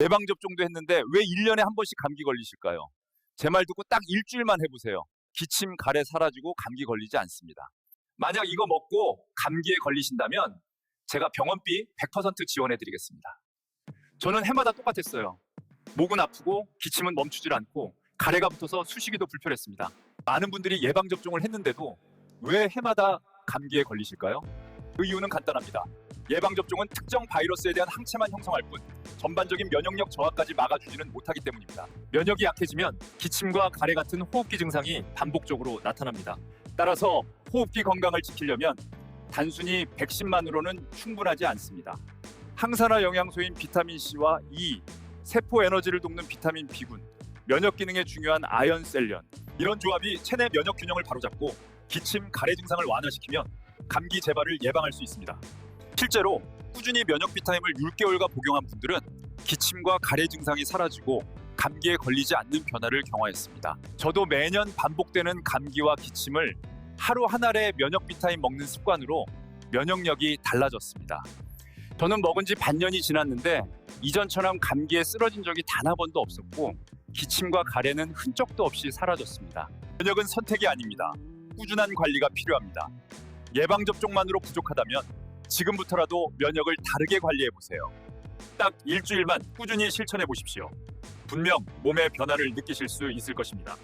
예방접종도 했는데 왜 1년에 한 번씩 감기 걸리실까요? 제 말 듣고 딱 일주일만 해보세요. 기침, 가래 사라지고 감기 걸리지 않습니다. 만약 이거 먹고 감기에 걸리신다면 제가 병원비 100% 지원해드리겠습니다. 저는 해마다 똑같았어요. 목은 아프고 기침은 멈추질 않고 가래가 붙어서 수시기도 불편했습니다. 많은 분들이 예방접종을 했는데도 왜 해마다 감기에 걸리실까요? 그 이유는 간단합니다. 예방접종은 특정 바이러스에 대한 항체만 형성할 뿐 전반적인 면역력 저하까지 막아주지는 못하기 때문입니다. 면역이 약해지면 기침과 가래 같은 호흡기 증상이 반복적으로 나타납니다. 따라서 호흡기 건강을 지키려면 단순히 백신만으로는 충분하지 않습니다. 항산화 영양소인 비타민C와 E, 세포 에너지를 돕는 비타민 B군, 면역 기능에 중요한 아연, 셀연, 이런 조합이 체내 면역 균형을 바로잡고 기침, 가래 증상을 완화시키면 감기 재발을 예방할 수 있습니다. 실제로 꾸준히 면역 비타민을 6개월간 복용한 분들은 기침과 가래 증상이 사라지고 감기에 걸리지 않는 변화를 경험했습니다. 저도 매년 반복되는 감기와 기침을 하루 한 알의 면역 비타민 먹는 습관으로 면역력이 달라졌습니다. 저는 먹은 지 반년이 지났는데 이전처럼 감기에 쓰러진 적이 단 한 번도 없었고 기침과 가래는 흔적도 없이 사라졌습니다. 면역은 선택이 아닙니다. 꾸준한 관리가 필요합니다. 예방접종만으로 부족하다면 지금부터라도 면역을 다르게 관리해보세요. 딱 일주일만 꾸준히 실천해 보십시오. 분명 몸의 변화를 느끼실 수 있을 것입니다.